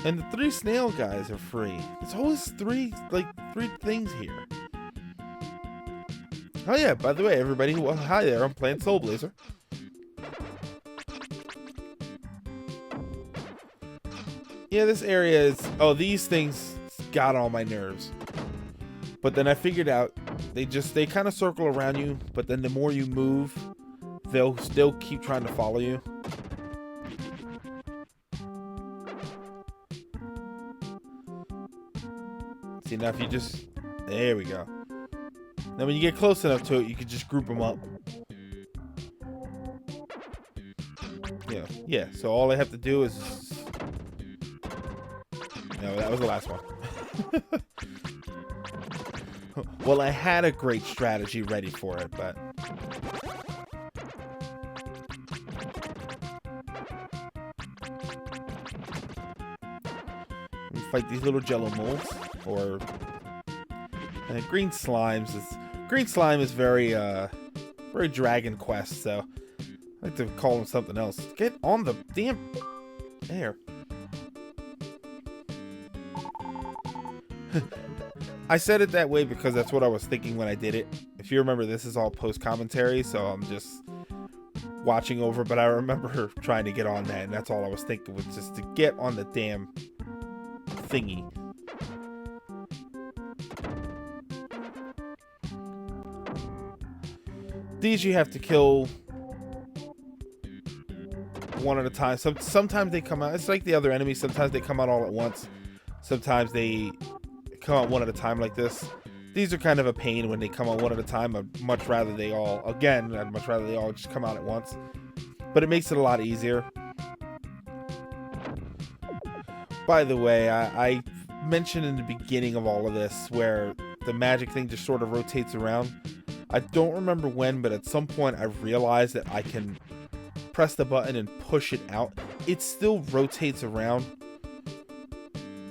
And the 3 snail guys are free. There's always three things here. Oh yeah, by the way, everybody, well, hi there, I'm playing Soul Blazer. Yeah, this area is... Oh, these things got on my nerves. But then I figured out they kind of circle around you, but then the more you move, they'll still keep trying to follow you. See, now if you just... There we go. Now when you get close enough to it, you can just group them up. Yeah, so all I have to do is... No, that was the last one. Well, I had a great strategy ready for it, but... We fight these little jello molds, or... green slimes is... Green slime is very Dragon Quest, so... I like to call him something else. Get on the damn... There. I said it that way because that's what I was thinking when I did it. If you remember, this is all post-commentary, so I'm just watching over, but I remember trying to get on that, and that's all I was thinking, was just to get on the damn thingy. These you have to kill one at a time. Sometimes they come out, it's like the other enemies, sometimes they come out all at once. Sometimes they come out one at a time like this. These are kind of a pain when they come out one at a time. I'd much rather they all just come out at once. But it makes it a lot easier. By the way, I mentioned in the beginning of all of this where the magic thing just sort of rotates around. I don't remember when, but at some point I realized that I can press the button and push it out. It still rotates around,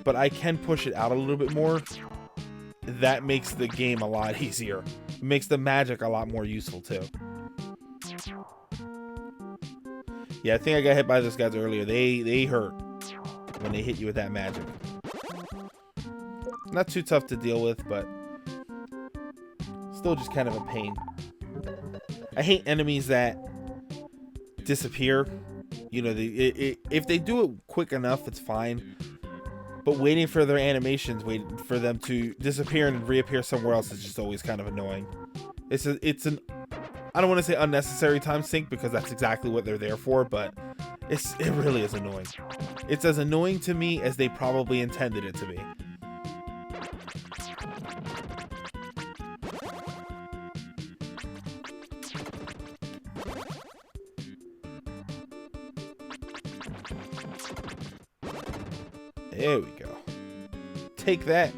but I can push it out a little bit more. That makes the game a lot easier. It makes the magic a lot more useful too. Yeah, I think I got hit by those guys earlier. They hurt when they hit you with that magic. Not too tough to deal with, but still just kind of a pain. I hate enemies that disappear. You know, if they do it quick enough, it's fine. But waiting for their animations, waiting for them to disappear and reappear somewhere else is just always kind of annoying. It's an I don't want to say unnecessary time sink because that's exactly what they're there for, but it really is annoying. It's as annoying to me as they probably intended it to be. There we go. Take that,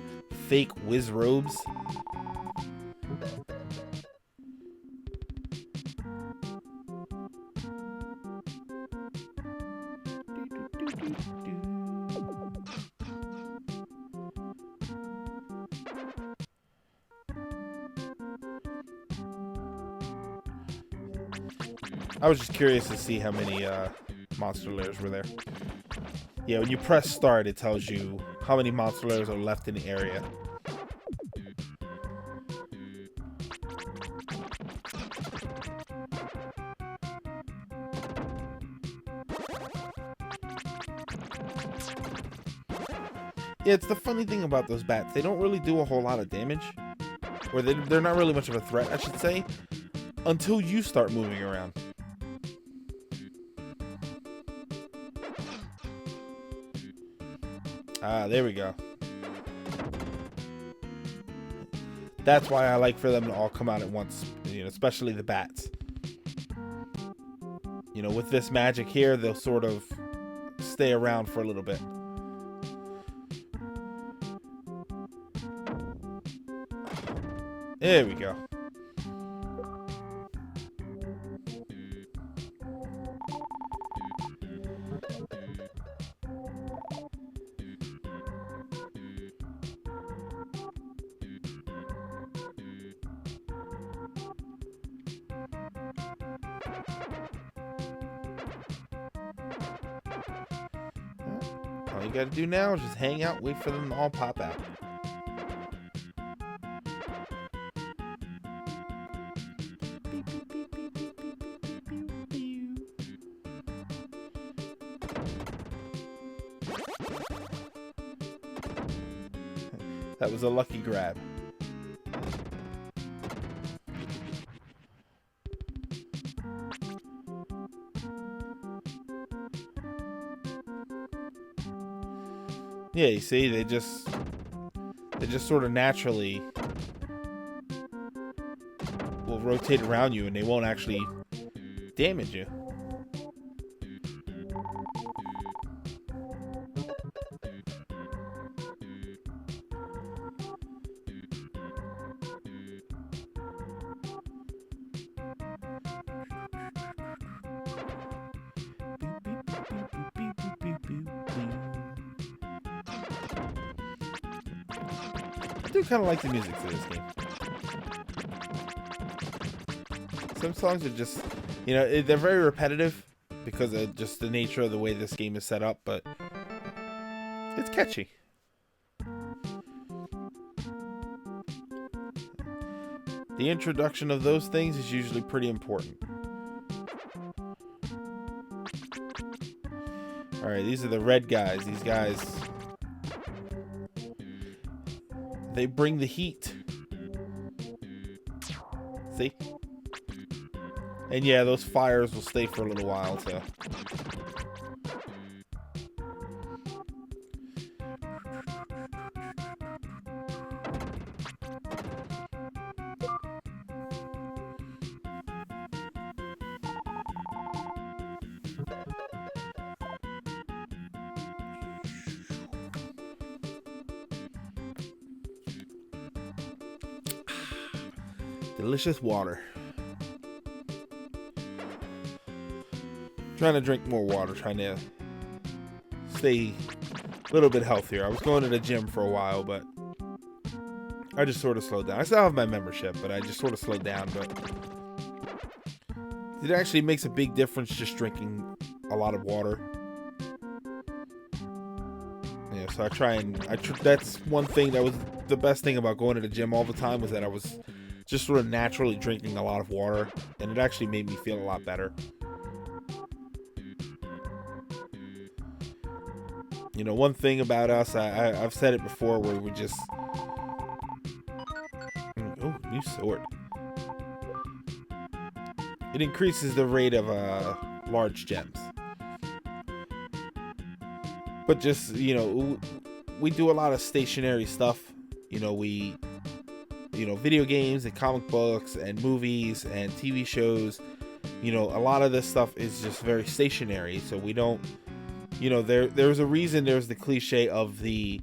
fake whiz robes. I was just curious to see how many monster layers were there. Yeah, when you press start, it tells you how many monster layers are left in the area. Yeah, it's the funny thing about those bats. They don't really do a whole lot of damage. Or they're not really much of a threat, I should say, until you start moving around. Ah, there we go. That's why I like for them to all come out at once, you know, especially the bats. You know, with this magic here, they'll sort of stay around for a little bit. There we go. All you gotta do now is just hang out, wait for them to all pop out. That was a lucky grab. Yeah, you see, they just sort of naturally will rotate around you and they won't actually damage you. I do kind of like the music for this game. Some songs are just, you know, they're very repetitive because of just the nature of the way this game is set up, but it's catchy. The introduction of those things is usually pretty important. Alright, these are the red guys. These guys, they bring the heat. See? And yeah, those fires will stay for a little while, so. Delicious water. Trying to drink more water, trying to stay a little bit healthier. I was going to the gym for a while, but I just sort of slowed down. I still have my membership, but I just sort of slowed down. But it actually makes a big difference just drinking a lot of water. Yeah, so that's one thing that was the best thing about going to the gym all the time, was that I was just sort of naturally drinking a lot of water, and it actually made me feel a lot better. You know, one thing about us, I've said it before, where we just... Oh, new sword. It increases the rate of large gems. But just, you know, we do a lot of stationary stuff. You know, video games and comic books and movies and TV shows. You know, a lot of this stuff is just very stationary, so we don't... You know, there's a reason there's the cliche of the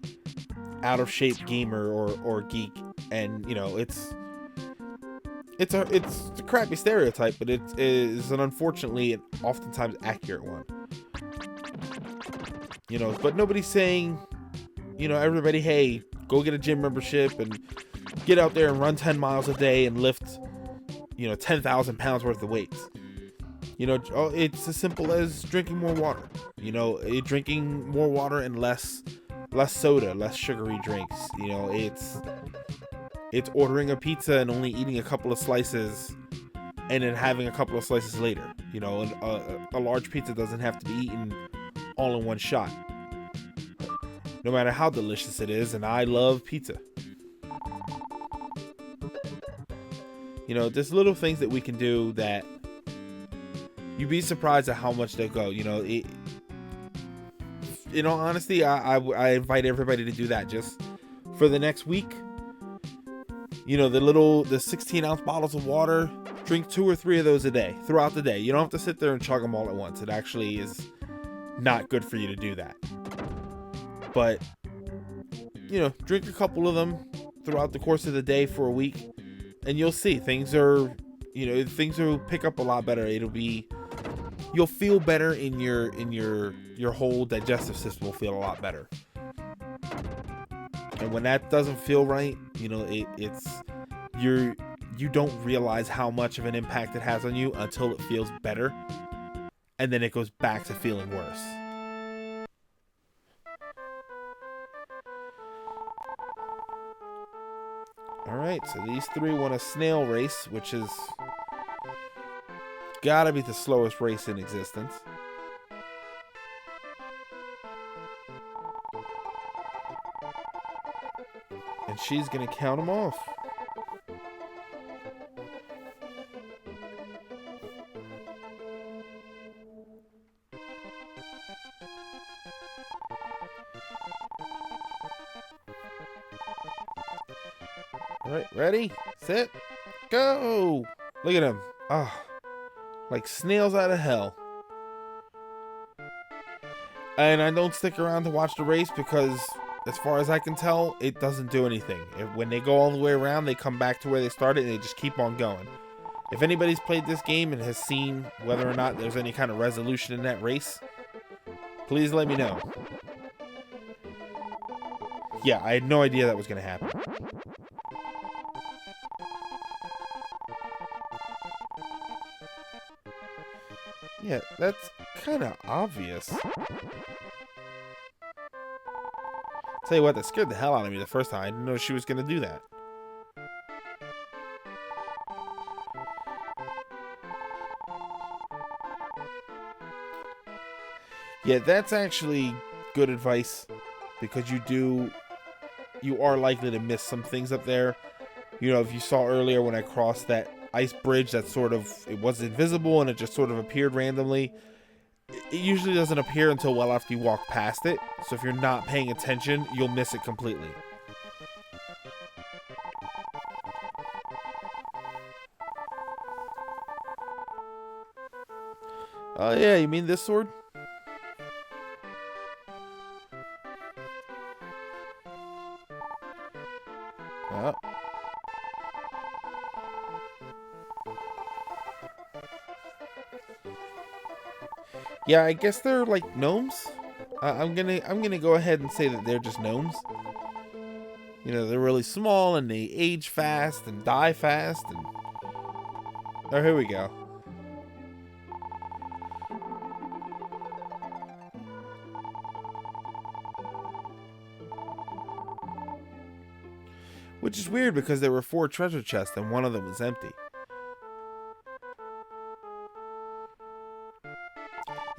out of shape gamer or geek, and you know, it's a crappy stereotype, but it is an unfortunately and oftentimes accurate one. You know, but nobody's saying, you know, everybody, hey, go get a gym membership and get out there and run 10 miles a day and lift, you know, 10,000 pounds worth of weights. You know, it's as simple as drinking more water. You know, drinking more water and less soda, less sugary drinks. You know, it's ordering a pizza and only eating a couple of slices and then having a couple of slices later. You know, a large pizza doesn't have to be eaten all in one shot, no matter how delicious it is, and I love pizza. You know, there's little things that we can do that you'd be surprised at how much they go. You know, in all honesty, I invite everybody to do that just for the next week. You know, the 16-ounce bottles of water, drink 2 or 3 of those a day throughout the day. You don't have to sit there and chug them all at once. It actually is not good for you to do that. But, you know, drink a couple of them throughout the course of the day for a week, and you'll see things will pick up a lot better. You'll feel better in your whole digestive system will feel a lot better. And when that doesn't feel right, you know, you don't realize how much of an impact it has on you until it feels better, and then it goes back to feeling worse. Alright, so these three want a snail race, which is gotta be the slowest race in existence. And she's gonna count them off. Alright, ready, set, go! Look at him. Ah, like snails out of hell. And I don't stick around to watch the race because, as far as I can tell, it doesn't do anything. When they go all the way around, they come back to where they started and they just keep on going. If anybody's played this game and has seen whether or not there's any kind of resolution in that race, please let me know. Yeah, I had no idea that was going to happen. Yeah, that's kind of obvious. Tell you what, that scared the hell out of me the first time. I didn't know she was going to do that. Yeah, that's actually good advice, because you are likely to miss some things up there. You know, if you saw earlier when I crossed that ice bridge that it was invisible and it just sort of appeared randomly. It usually doesn't appear until well after you walk past it. So if you're not paying attention, you'll miss it completely. Oh yeah, you mean this sword? Oh. Yeah, I guess they're like gnomes. I'm gonna go ahead and say that they're just gnomes. You know, they're really small and they age fast and die fast. And oh, here we go. Which is weird because there were 4 treasure chests and one of them was empty.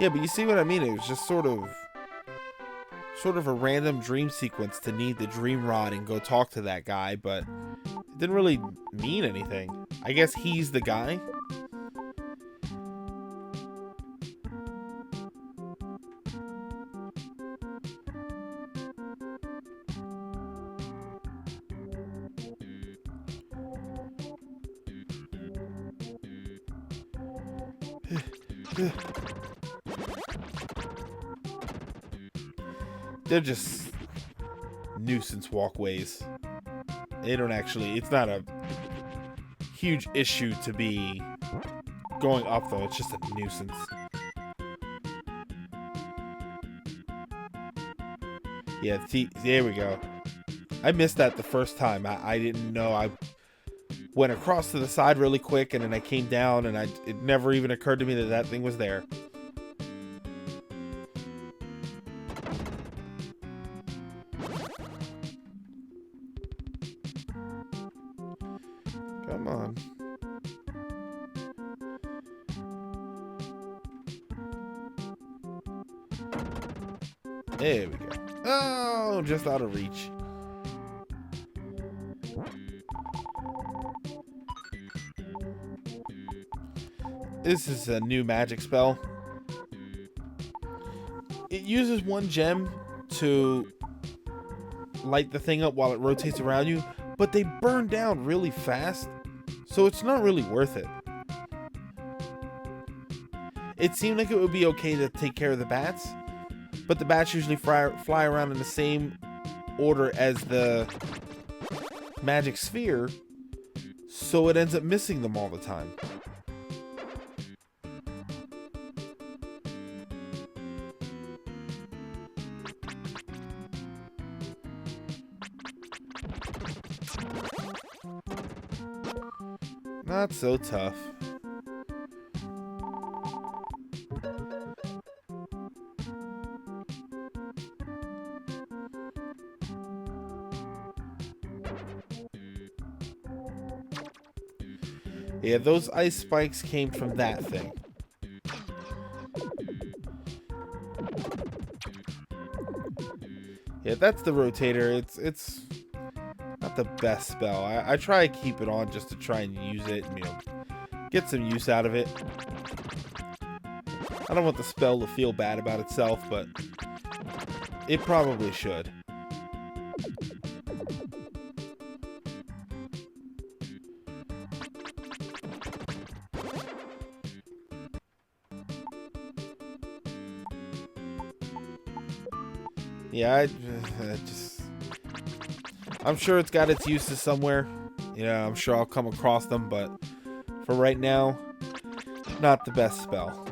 Yeah, but you see what I mean? It was just sort of a random dream sequence to need the dream rod and go talk to that guy, but it didn't really mean anything. I guess he's the guy. They're just nuisance walkways. They don't actually, it's not a huge issue to be going up though, it's just a nuisance. Yeah, there we go. I missed that the first time. I didn't know. I went across to the side really quick and then I came down and it never even occurred to me that thing was there. Come on. There we go. Oh, just out of reach. This is a new magic spell. It uses 1 gem to light the thing up while it rotates around you, but they burn down really fast, so it's not really worth it. It seemed like it would be okay to take care of the bats, but the bats usually fly around in the same order as the magic sphere, so it ends up missing them all the time. Not so tough. Yeah, those ice spikes came from that thing. Yeah, that's the rotator. It's not the best spell. I try to keep it on just to try and use it, and, get some use out of it. I don't want the spell to feel bad about itself, but it probably should. Yeah, I'm sure it's got its uses somewhere. I'm sure I'll come across them, but for right now, not the best spell.